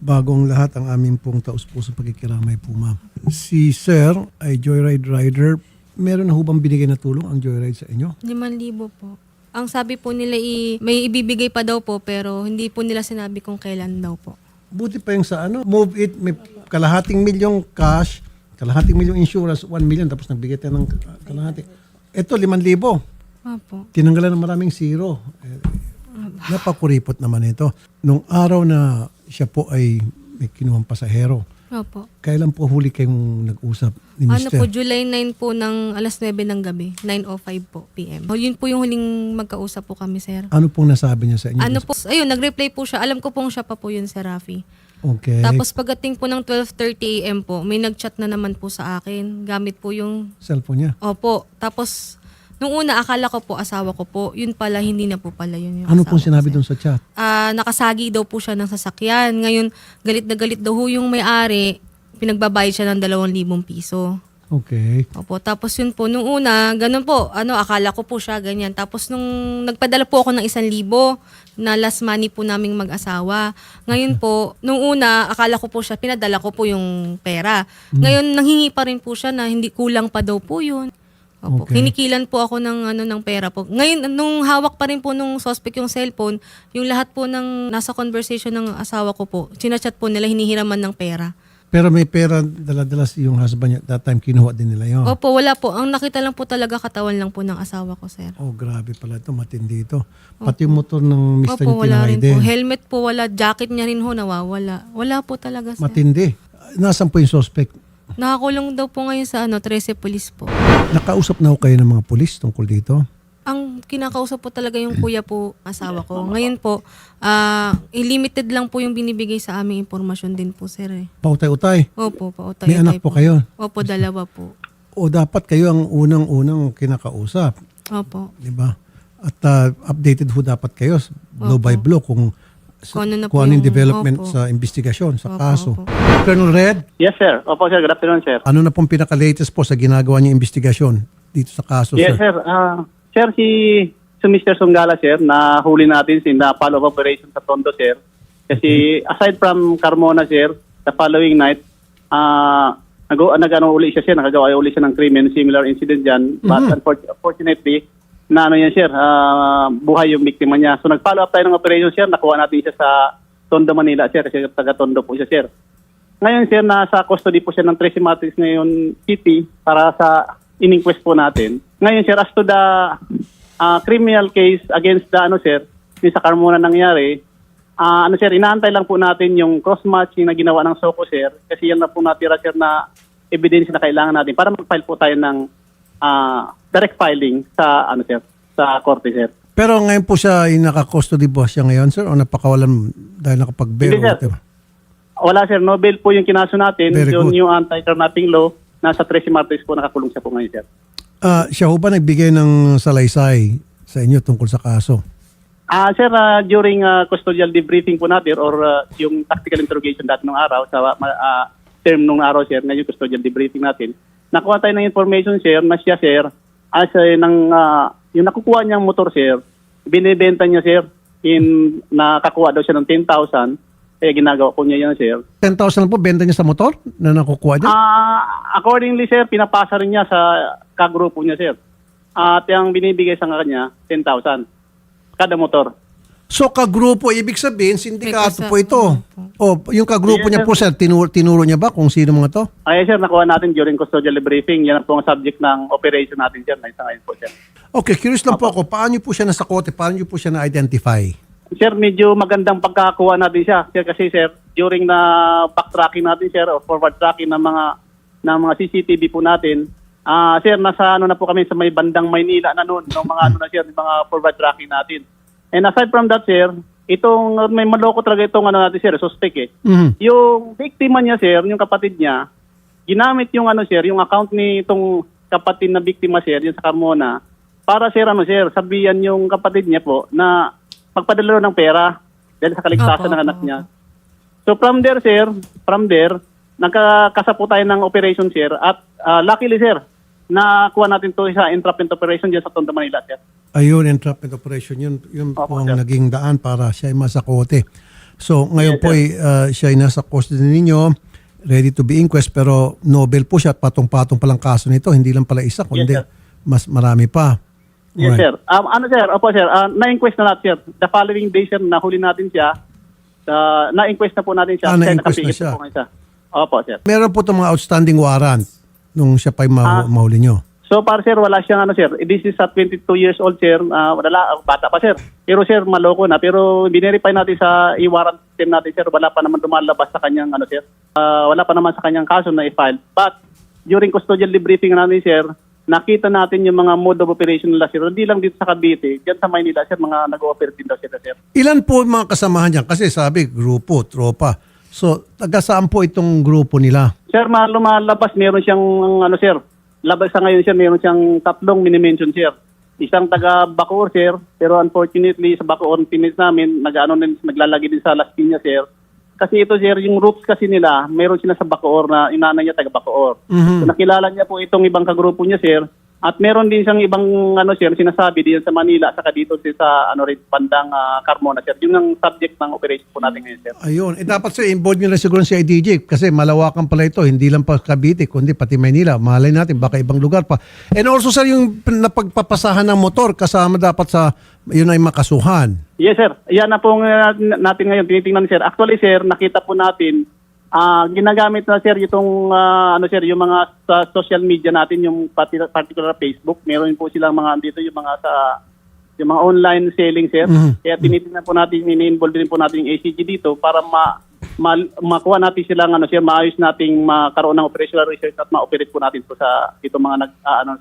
Bagong lahat ang aming pong taus-pusong pagkikiramay po, ma'am. Si Sir ay joyride rider. Meron na hubang binigay na tulong ang joyride sa inyo? 5,000 po. Ang sabi po nila may ibibigay pa daw po pero hindi po nila sinabi kung kailan daw po. Buti pa yung sa Move It, may kalahating milyong cash, kalahating milyong insurance, 1 million, tapos nagbigay tayo ng kalahati. Ito, 5,000. Opo. Tinanggalan ng maraming zero. Napakuripot naman ito. Nung araw na siya po ay may kinuhang pasahero, Opo. kailan po huli kayong nag-usap ni Ano Mr.? po, July 9 po ng alas 9 ng gabi, 9:05 po PM. Yun po yung huling magkausap po kami, sir. Ano pong nasabi niya sa inyo? Ano po, ayun, nag-reply po siya. Alam ko pong siya pa po yun, Sir Rafi. Okay. Tapos pagdating po ng 12:30 AM po, may nag-chat na naman po sa akin. Gamit po yung, Cellphone niya. opo. Tapos, nung una, akala ko po asawa ko po. Yun pala, hindi na po pala yun yung Ano asawa pong sinabi ko, sir. doon sa chat? Nakasagi daw po siya ng sasakyan. Ngayon, galit na galit daw ho yung may-ari. Pinagbabayad siya ng 2,000 piso. Okay. Opo, tapos yun po, nung una, ganun po, akala ko po siya, ganyan. Tapos nung nagpadala po ako ng 1,000 na last money po naming mag-asawa. Ngayon po, nung una, akala ko po siya, pinadala ko po yung pera. Ngayon, nanghingi pa rin po siya na hindi kulang pa daw po yun. Opo, Okay. kinikilan po ako ng pera po. Ngayon, nung hawak pa rin po nung suspect yung cellphone, yung lahat po ng nasa conversation ng asawa ko po, chinachat po nila, hinihiraman ng pera. Pero may pera dala-dala yung husband niya. That time, kinuha din nila yun. Opo, wala po. Ang nakita lang po talaga katawan lang po ng asawa ko, sir. Oh, grabe pala ito. Matindi ito. Pati yung motor ng Mr. Opo, niya wala tinangay rin din. po. Helmet po, wala. Jacket niya rin ho, nawawala. Wala po talaga, sir. Matindi. Nasaan po yung suspect? Nakakulong daw po ngayon sa 13 Police po. Nakausap na ho kayo ng mga pulis tungkol dito? Ang kinakausap po talaga yung kuya po, asawa ko. Ngayon po, limited lang po yung binibigay sa aming impormasyon din po, sir. Eh. Pautay-utay. Opo, pautay. May anak po kayo? Opo, 2 po. O dapat kayo ang unang-unang kinakausap. Opo. Di ba? At updated ho dapat kayo blow by blow kung Kung ano yung na po development opo. sa investigasyon, sa Opo, kaso. opo. Colonel Red, Yes, sir. Opo, sir. Good afternoon, sir. ano na pong pinaka-latest po sa ginagawa niyong investigasyon dito sa kaso, Yes, sir? sir. Sir, si Mr. Sungala, sir, na huli natin na follow-up operation sa Tondo, sir. Kasi aside from Carmona, sir, the following night, uli siya, sir. Nagagawa uli siya ng krimen, similar incident dyan. But unfortunately, sir, buhay yung biktima niya. So nag-follow up tayo ng operation, sir. Nakuha natin siya sa Tondo, Manila, sir. Kasi taga-Tondo po siya, sir. Ngayon, sir, nasa custody po siya ng Tracy Matrix ngayon City para sa in-inquest po natin. Ngayon, sir, as to the criminal case against the, sir, yung sa Carmona nangyari, sir, inaantay lang po natin yung cross-matching na ginawa ng SOCO, sir, kasi yan na po natira, sir, na evidence na kailangan natin para mag-file po tayo ng direct filing sa, sir, sa korte, sir. Pero ngayon po siya ay naka-custody ba siya ngayon, sir? O napakawalan dahil nakapag-bail? Hindi, sir. Wala, sir. No bail po yung kinaso natin. Very good. Yung anti-carnapping law, nasa Tracy Matrix po nakakulong siya po ngayon, sir. Siya ho ba nagbigay ng salaysay sa inyo tungkol sa kaso? Sir, during custodial debriefing po natin or yung tactical interrogation dati nung araw, sa term nung araw, sir, na yung custodial debriefing natin, nakuha tayo ng information, sir, na siya, sir, yung nakukuha niyang motor, sir, binibenta niya, sir, nakakuha daw siya ng 10,000, kaya ginagawa po niya yan, sir. 10,000 lang po benta niya sa motor na nakukuha niya? Accordingly, sir, pinapasa rin niya sa kagrupo niya, sir. At yung binibigay sa kanya, 10,000 kada motor. So kagrupo, ibig sabihin, sindikato May po ito. O, yung kagrupo Yes, niya sir. po, sir, tinuro niya ba kung sino mga to? Ay, sir, nakuha natin during custodial debriefing. Yan po ang subject ng operation natin, sir, na isa ngayon po, sir. Okay, curious lang po ako, paano niyo po siya nasakote? Paano niyo po siya na-identify? Sir, medyo magandang pagkakakuha natin siya. Sir, kasi, sir, during na backtracking natin, sir, o forward tracking ng mga CCTV po natin, sir, nasa na po kami sa may bandang Maynila na noon, ng mga sir, mga forward tracking natin. And aside from that, sir, itong may maloko talaga itong natin, sir, suspect eh. Mhm. Yung biktima niya, sir, yung kapatid niya, ginamit yung sir, yung account ni itong kapatid na biktima, sir, yung sa Carmona, para, sir, sir, sabihan yung kapatid niya po na magpadala ng pera dahil sa kaligtasan ng anak niya. So from there, sir, nagkakasapo tayo ng operation, sir, at luckily, sir, nakuha natin to sa entrapment operation dyan sa Tondo, Manila, sir. Ayun, entrapment operation, yun po Opo, ang sir. naging daan para siya ay masakote. So ngayon Yes, po siya ay nasa custody ninyo, ready to be inquest, pero Nobel po siya at patong-patong palang kaso nito. Hindi lang pala isa, kundi sir. mas marami pa. Yes, Alright. sir. Sir? Opo, sir. Na-inquest na natin, sir. The following day, sir, nahuli natin siya. Na-inquest na po natin siya. Na-inquest na nakapigil siya. Po ngayon siya. Opo, sir. Meron po itong mga outstanding warrant nung siya pa'y mahuli nyo. So, para sir, wala siyang sir. This is at 22 years old, sir. Bata pa, sir. Pero, sir, maloko na. Pero, binirify natin sa i-warrant system natin, sir. Wala pa naman lumalabas sa kanyang, sir. Wala pa naman sa kanyang kaso na i-file. But, during custodial debriefing natin, sir, nakita natin yung mga mode of operation nila, sir. Hindi lang dito sa Cavite. Diyan sa Maynila, sir, mga nag-ooperate din daw sila, sir. Ilan po ang mga kasamahan niyan? Kasi sabi, grupo, tropa. So, taga saan po itong grupo nila? Sir, lumalabas, meron siyang, sir, labas sa ngayon, sir, meron siyang 3 mini-mention, sir. Isang taga Bacoor, sir, pero unfortunately, sa Bacoor, pinis namin, naglalagay din sa Las Piñas, sir. Kasi ito, sir, yung roots kasi nila, meron sila sa Bacoor na inana niya taga Bacoor. So, nakilala niya po itong ibang kagrupo niya, sir. At meron din siyang ibang, sir, sinasabi din sa Manila, saka dito sa, bandang Carmona, sir. Yun ang subject ng operation po natin ngayon, sir. Ayun. Dapat sir, involve nyo na siguro si IDJ kasi malawakan pala ito. Hindi lang pa Cavite, kundi pati Maynila. Malay natin, baka ibang lugar pa. And also, sir, yung napagpapasahan ng motor, kasama dapat sa, yun ay makasuhan. Yes, sir. Yan na po natin ngayon. Tinitingnan, sir. Actually, sir, nakita po natin, ginagamit na, sir, itong, sir, yung mga sa social media natin, yung particular Facebook. Meron po silang mga dito, yung mga online selling, sir. Kaya tinitingnan po natin, ini-involve din po natin yung ACG dito para makuha natin silang, sir, maayos nating makaroon ng operational research at ma-operate po natin po sa itong mga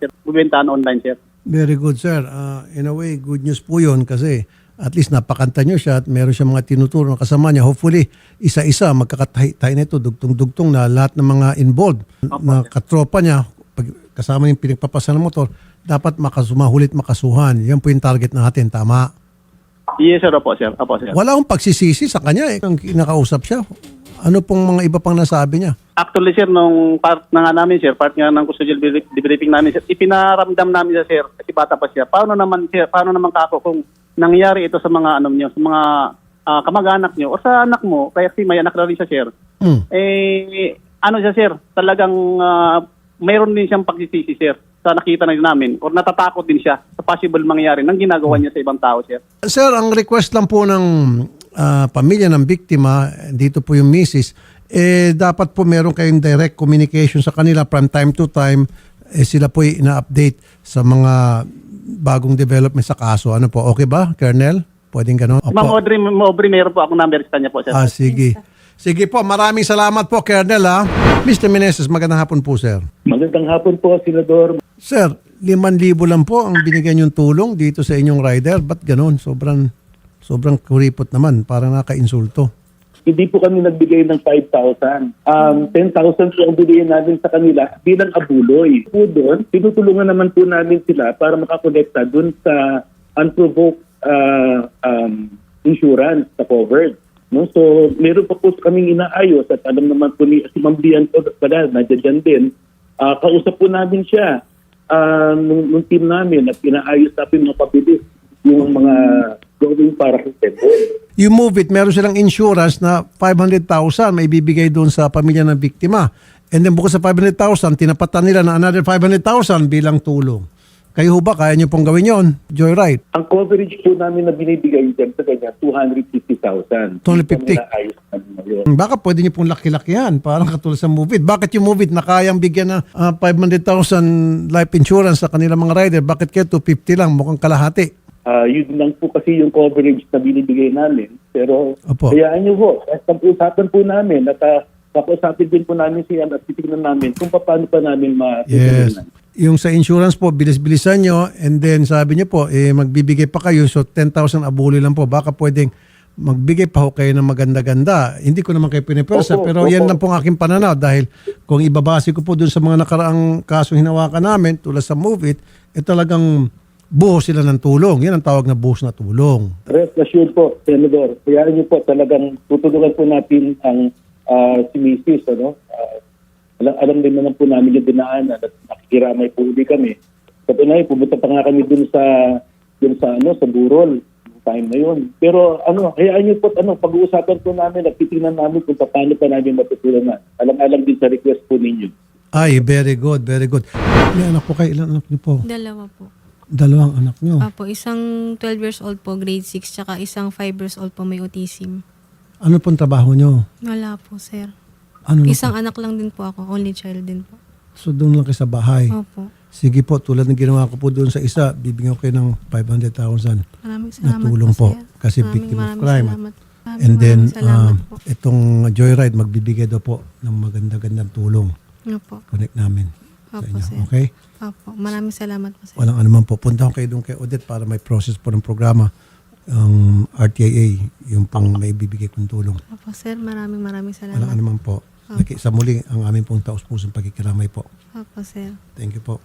sir, bubentahan online, sir. Very good, sir. In a way, good news po yun kasi at least napakanta nyo siya at meron siya mga tinuturo na kasama niya. Hopefully, isa-isa magkakatahi na ito, dugtong-dugtong na lahat ng mga involved na katropa niya, pag kasama yung pinagpapasa ng motor, dapat mahulit makasuhan. Yan po yung target natin, tama? Yes, sir. Opo, sir. Opo, sir. Wala akong pagsisisi sa kanya eh. Nang kinakausap siya, ano pong mga iba pang nasabi niya? Actually, sir, nung part na nga namin, sir, part nga ng custodial debriefing namin, sir, ipinaramdam namin siya, sir, kasi bata pa siya. Paano naman kako kung nangyari ito sa mga sa mga kamag-anak niyo o sa anak mo, kaya kasi may anak na rin siya, sir. Siya, sir, talagang mayroon din siyang pagsisisi, sir, sa nakita na namin or natatakot din siya sa possible mangyari ng ginagawa niya sa ibang tao, sir. Sir, ang request lang po ng pamilya ng biktima, dito po yung misis, dapat po meron kayong direct communication sa kanila from time to time. Sila po ina-update sa mga bagong development sa kaso. Ano po, okay ba, Colonel? Pwedeng gano'n? Ma'am Aubrey, meron po akong number sa kanya po, sir. Sige. Sige po, maraming salamat po, Colonel. Mr. Meneses, magandang hapon po, sir. Magandang hapon po, Senador. Sir, 5,000 lang po ang binigyan yung tulong dito sa inyong rider. Ba't gano'n? Sobrang kuripot naman. Parang naka-insulto. Hindi po kami nagbigay ng 5,000. 10,000 po ang bigay namin sa kanila bilang abuloy. Po doon, tinutulungan naman po namin sila para makakonekta doon sa unprovoked insurance na covered. No? So, meron pa po kaming inaayos at alam naman po ni si Ma'am Lian po, nandiyan din. Kausap po namin siya nung team namin at inaayos namin mga pabilis yung mga gawin para sa You move it, meron silang insurance na 500,000 may bibigay doon sa pamilya ng biktima. And then bukod sa 500,000, tinapatan nila na another 500,000 bilang tulong. Kayo ho ba, kaya nyo pong gawin yon? Joyride? Ang coverage po namin na binibigay dyan sa kanya, 250,000. 250. Baka pwede nyo pong laki-lakihan, parang katulad sa Move It. Bakit yung Move It na kayang bigyan ng 500,000 life insurance sa kanilang mga rider? Bakit kayo 250 lang, mukhang kalahati? Yun lang po kasi yung coverage na binibigay namin. Pero Opo. hayaan nyo po, at usapan po namin at kakusapin din po namin siya at titignan namin kung paano pa namin Yes. Yung sa insurance po, bilis-bilisan nyo and then sabi nyo po, magbibigay pa kayo so 10,000 abuloy lang po. Baka pwedeng magbigay pa ho kayo ng maganda-ganda. Hindi ko naman kayo pinipersa pero yan lang po ang aking pananaw dahil kung ibabase ko po dun sa mga nakaraang kaso hinawakan namin tulad sa Move It, talagang buhos sila ng tulong. Yan ang tawag na buhos na tulong. Rest assured po, Senador. Hayaan nyo po, talagang tutulungan po natin ang si Mrs. Alam din naman po namin yung dinaanan at nakikiramay po ulit kami. Sa tunay, pumunta pa nga kami dun sa Burol. time na yun. Pero hayaan niyo po, pag-uusapan po namin at titingnan namin kung paano pa namin matutulungan. Alam-alam din sa request po ninyo. Ay, very good, very good. May anak po kayo, ilan anak niyo po? 2 po. 2 anak niyo. Apo, isang 12 years old po, grade 6, tsaka isang 5 years old po may autism. Ano pong trabaho niyo? Wala po, sir. Ano na Isang po? anak lang din po ako, only child din po. So doon lang kayo sa bahay. Opo. Sige po, tulad ng ginawa ko po doon sa isa, bibigyan ko kayo ng 500,000 Maraming na salamat tulong po. sir. Kasi Maraming victim of maraming crime. salamat. Maraming And then, salamat po. itong Joyride, magbibigay daw po ng maganda-gandang tulong. Opo. Connect namin sa Opo, inyo. sir. Okay? Opo. Maraming salamat po, sir. Walang anuman po. Punta ko kayo doon kay Odette para may process po ng programa. Ang RTIA, yung pang may bibigay kong tulong. Opo, sir. Maraming salamat. Walang anuman po. Sa muli, ang aming pong taus-pusong pagkikiramay po. Opo, sir. Thank you po.